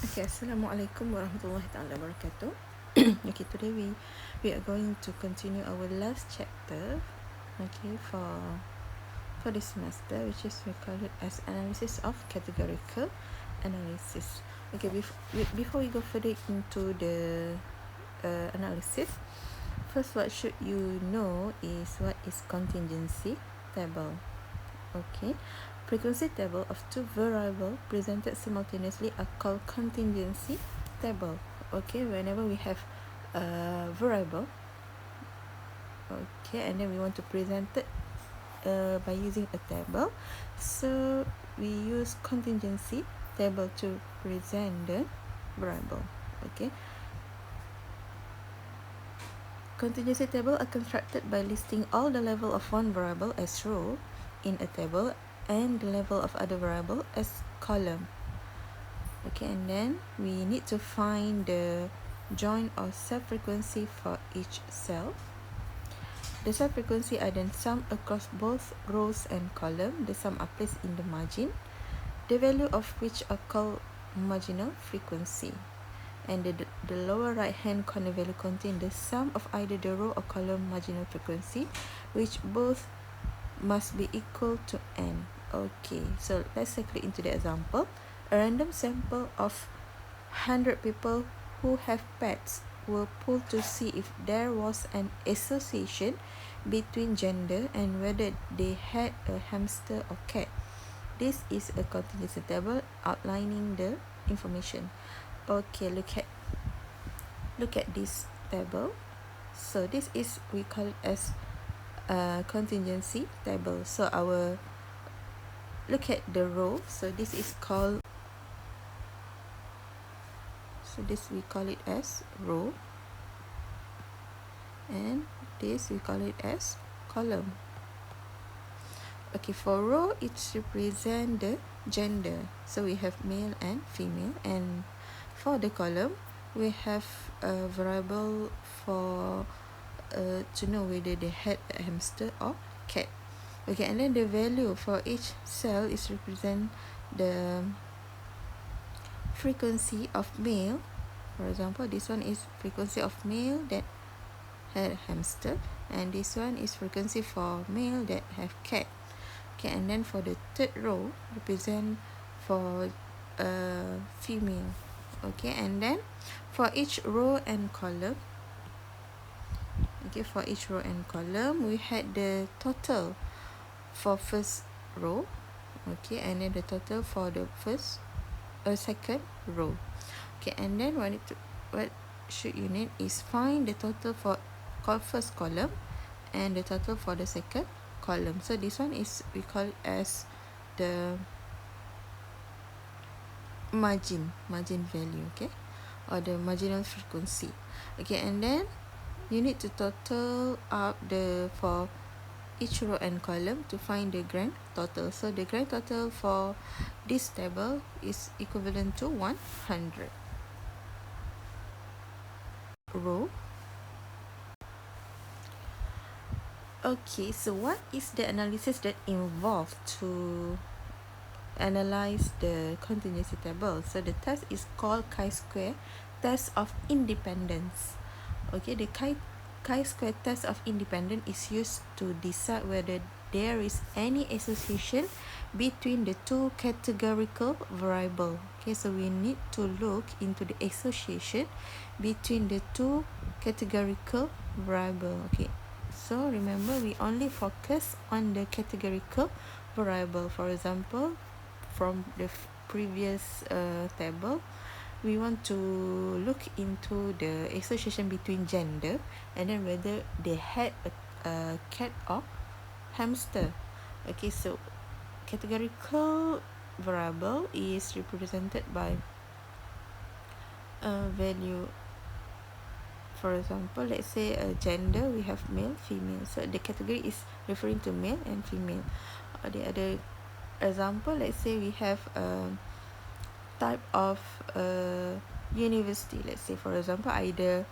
Okay, Assalamualaikum warahmatullahi taala wabarakatuh. Okay, today we are going to continue our last chapter. Okay, for this semester, which is we call it as analysis of categorical analysis. Okay, before we go further into the analysis, first what should you know is what is contingency table. Okay, frequency table of two variables presented simultaneously are called contingency table. Okay, whenever we have a variable, okay, and then we want to present it by using a table, so we use contingency table to present the variable. Okay, contingency table are constructed by listing all the level of one variable as row in a table and the level of other variable as column. Okay, and then we need to find the join or sub-frequency for each cell. The sub-frequency are then summed across both rows and column. The sum are placed in the margin, the value of which are called marginal frequency. And the lower right hand corner value contain the sum of either the row or column marginal frequency, which both must be equal to n. Okay, so let's take a look into the example. A random sample of 100 people who have pets were polled to see if there was an association between gender and whether they had a hamster or cat. This is a contingency table outlining the information. Okay, look at this table. So this is, we call it as a contingency table. So look at the row. So this is called, so this we call it as row, and this we call it as column. Okay, for row it represents the gender, so we have male and female, and for the column we have a variable for to know whether they had a hamster or cat. Okay, and then the value for each cell is represent the frequency of male. For example, this one is frequency of male that had a hamster, and this one is frequency for male that have cat. Okay, and then for the third row represent for female. Okay, and then for each row and column, okay, for each row and column we had the total for first row, okay, and then the total for the second row. Okay, and then what should you need is find the total for first column and the total for the second column. So this one is, we call it as the margin value, okay, or the marginal frequency. Okay, and then you need to total up the for each row and column to find the grand total. So the grand total for this table is equivalent to 100 row. Okay, so what is the analysis that involved to analyze the contingency table? So the test is called chi-square test of independence. Okay, the chi-square test of independence is used to decide whether there is any association between the two categorical variable. Okay, so we need to look into the association between the two categorical variable. Okay, so remember, we only focus on the categorical variable. For example, from the previous table, we want to look into the association between gender and then whether they had a cat or hamster. Okay, so categorical variable is represented by a value. For example, let's say gender, we have male, female, so the category is referring to male and female. The other example, let's say we have a type of university. Let's say, for example, either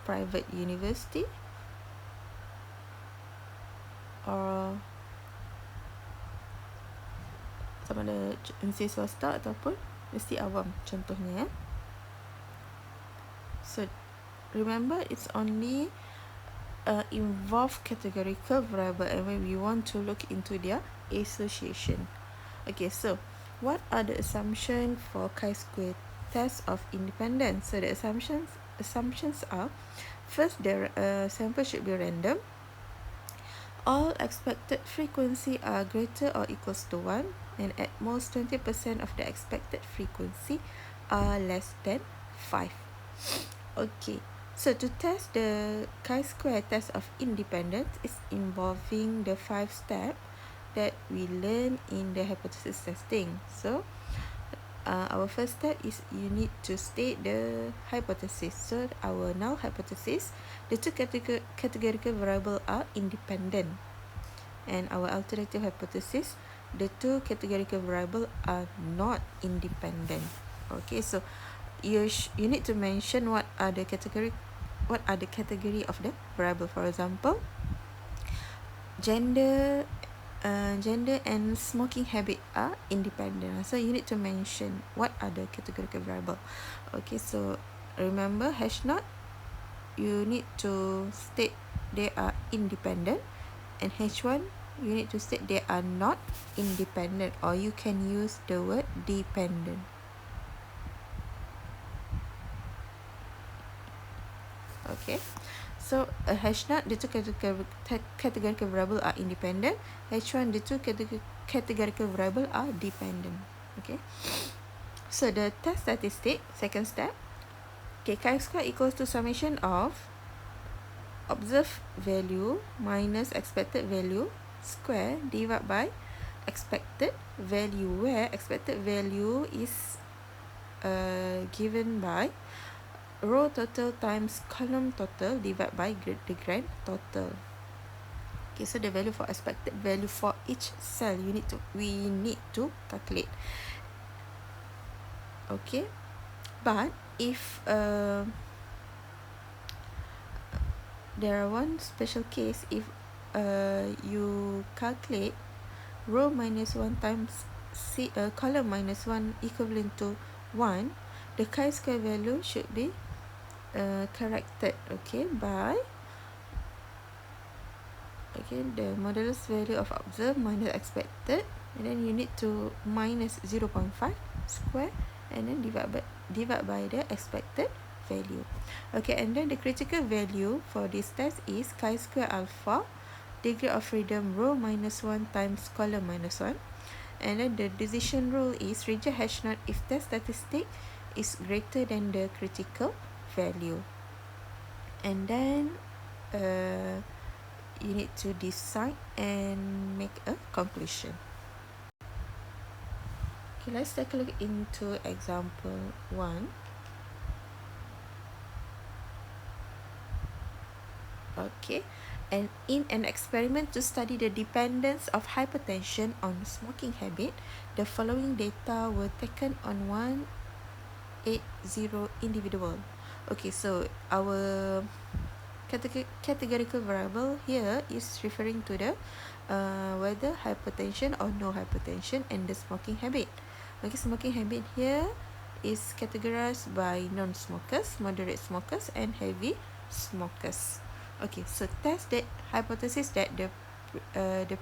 private university or sama ada universiti swasta ataupun mesti awam contohnya. So remember, it's only involve categorical variable, and when we want to look into their association. Okay, so what are the assumptions for chi-square test of independence? So the assumptions are: first, the sample should be random. All expected frequency are greater or equals to 1, and at most 20% of the expected frequency are less than 5. Okay, so to test the chi-square test of independence is involving the 5 steps that we learn in the hypothesis testing. So our first step is you need to state the hypothesis. So our null hypothesis, the two categorical variables are independent, and our alternative hypothesis, the two categorical variables are not independent. Okay, so you need to mention what are the category of the variable. For example, gender and smoking habit are independent, so you need to mention what are the categorical variable. Okay, so remember, H0, you need to state they are independent, and H1, you need to state they are not independent, or you can use the word dependent. Okay, so H0, the two categorical variable are independent. H1, the two categorical variable are dependent. Okay, so the test statistic, second step. Okay, chi-square equals to summation of observed value minus expected value square divided by expected value, where expected value is given by row total times column total divided by the grand total. Okay, so the value for expected value for each cell we need to calculate. Okay, but if there are one special case, if you calculate row minus 1 times column minus 1 equivalent to 1, the chi-square value should be corrected, okay, by the modulus value of observed minus expected, and then you need to minus 0.5 square, and then divide by the expected value. Okay, and then the critical value for this test is chi-square alpha, degree of freedom row minus 1 times column minus 1, and then the decision rule is reject H0 if test statistic is greater than the critical value. And then you need to decide and make a conclusion. Okay, let's take a look into example 1. Okay, and in an experiment to study the dependence of hypertension on smoking habit, the following data were taken on 180 individual. Okay, so our categorical variable here is referring to the whether hypertension or no hypertension and the smoking habit. Okay, smoking habit here is categorized by non-smokers, moderate smokers, and heavy smokers. Okay, so test that hypothesis that the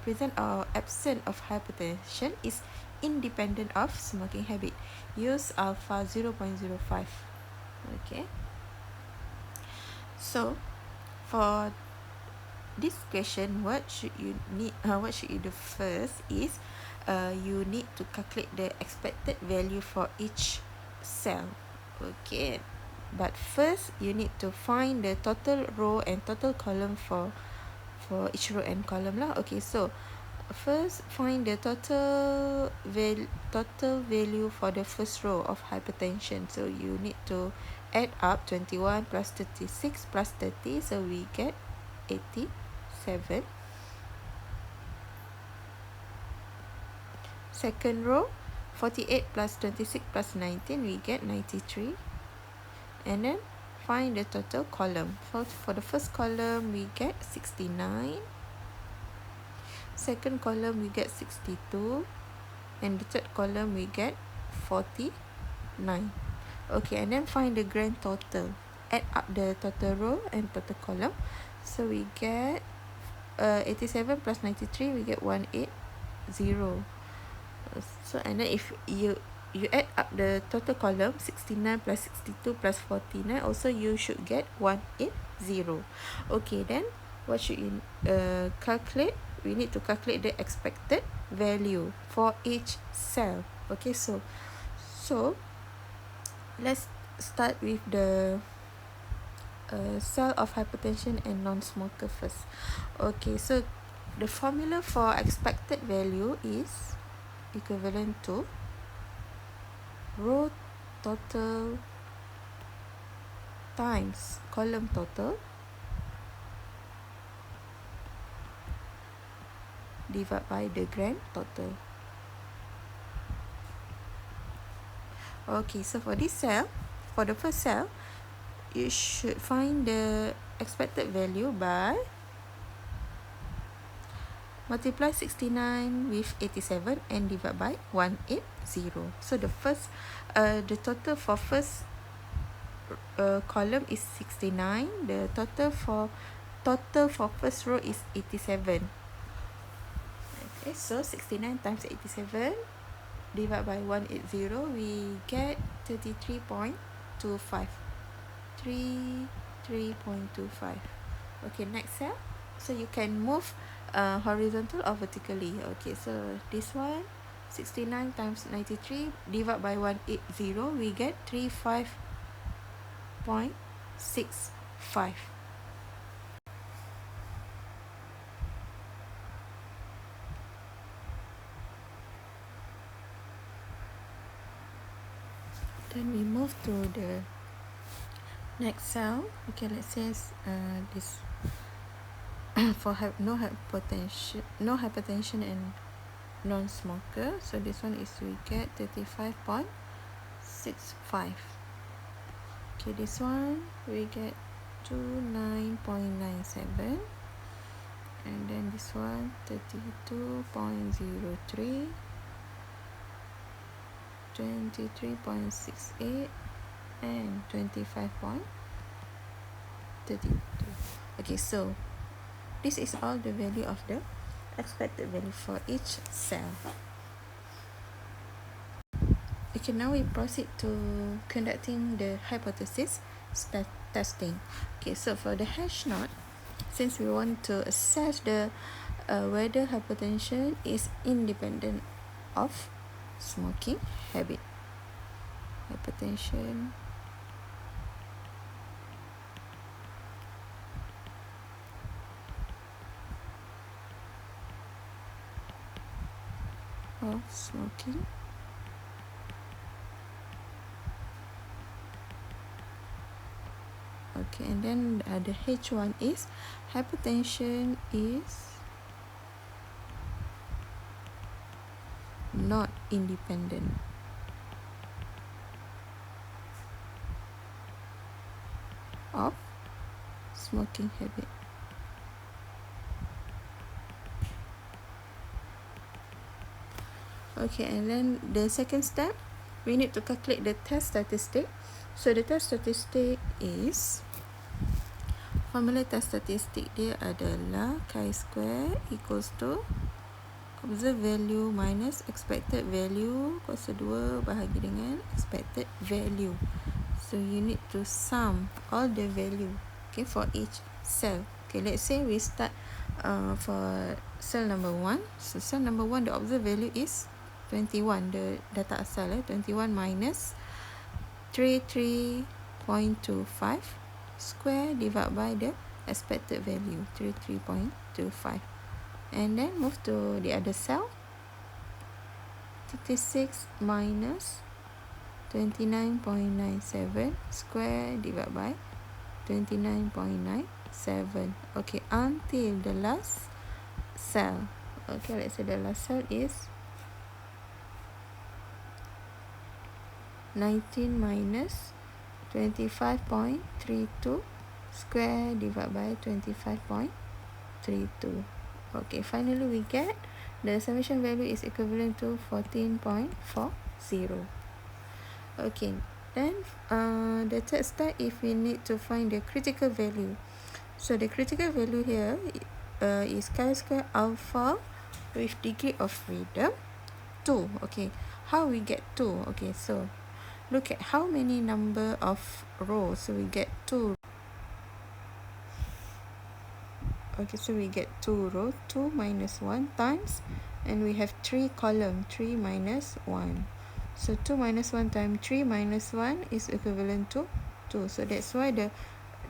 present or absence of hypertension is independent of smoking habit. Use alpha 0.05. Okay, so for this question, what should you do first is you need to calculate the expected value for each cell. Okay, but first you need to find the total row and total column for each row and column lah. Okay, so first find the total value for the first row of hypertension. So you need to add up 21 plus 36 plus 30, so we get 87. Second row, 48 plus 26 plus 19, we get 93. And then find the total column. For the first column, we get 69. Second column, we get 62. And the third column, we get 43. 9. Okay, and then find the grand total. Add up the total row and total column. So we get 87 plus 93, we get 180. So and then if you add up the total column, 69 plus 62 plus 49, also you should get 180. Okay, then what should you calculate? We need to calculate the expected value for each cell. Okay, so let's start with the cell of hypertension and non-smoker first. Okay, so the formula for expected value is equivalent to row total times column total divided by the grand total. Okay, so for this cell, for the first cell, you should find the expected value by multiply 69 with 87 and divide by 180. So the first the total for first column is 69. The total for first row is 87. Okay, so 69 times 87 divided by 180, we get 33.25. 33.25. Okay, next cell. So you can move horizontal or vertically. Okay, so this one, 69 times 93 divided by 180, we get 35.65. Then we move to the next cell. Okay, let's say this for no hypertension and non-smoker. So this one is we get 35.65. Okay, this one we get 29.97, and then this one 32.03, 23.68, and 25.32. Okay, so this is all the value of the expected value for each cell. Okay, now we proceed to conducting the hypothesis testing. Okay, so for the H0, since we want to assess the whether hypertension is independent of smoking habit. Hypertension of smoking okay, and then the H1 is hypertension is not independent of smoking habit. Okay, and then the second step, we need to calculate the test statistic. So the test statistic is, formula test statistik dia adalah chi-square equals to observed value minus expected value kuasa 2 bahagi dengan expected value. So you need to sum all the value, okay, for each cell. Okay, let's say we start for cell number 1. So cell number 1, the observed value is 21, the data asal 21 minus 33.25 square divided by the expected value 33.25, and then move to the other cell. 36 minus 29.97 square divided by 29.97. Okay, until the last cell. Okay, let's say the last cell is 19 minus 25.32 square divided by 25.32. Okay, finally we get the summation value is equivalent to 14.40. Okay, then the third step, if we need to find the critical value. So the critical value here is chi-square alpha with degree of freedom 2. Okay, how we get 2? Okay, so look at how many number of rows. So we get 2. Okay, so we get 2 rows, 2 minus 1 times, and we have 3 column, 3 minus 1. So 2 minus 1 times 3 minus 1 is equivalent to 2. So that's why the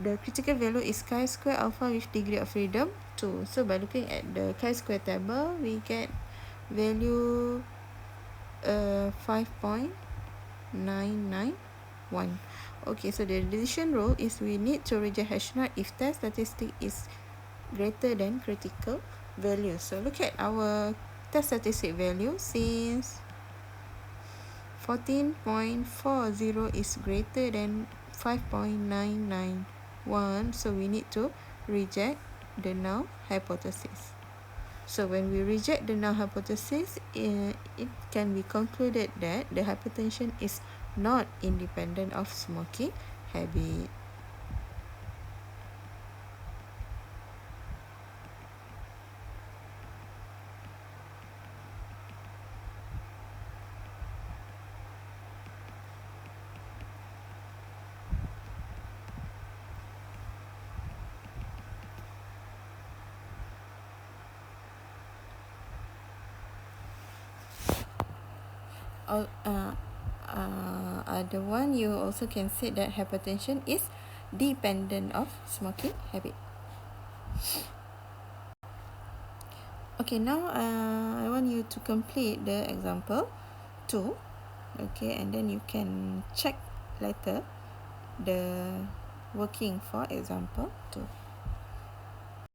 critical value is chi-square alpha with degree of freedom 2. So by looking at the chi-square table, we get value 5.991. Okay, so the decision rule is we need to reject hash not if test statistic is greater than critical value. So look at our test statistic value. Since 14.40 is greater than 5.991, so we need to reject the null hypothesis. So when we reject the null hypothesis, it can be concluded that the hypertension is not independent of smoking habit. The one you also can say that hypertension is dependent of smoking habit. Okay, now I want you to complete the example 2. Okay, and then you can check later the working for example 2.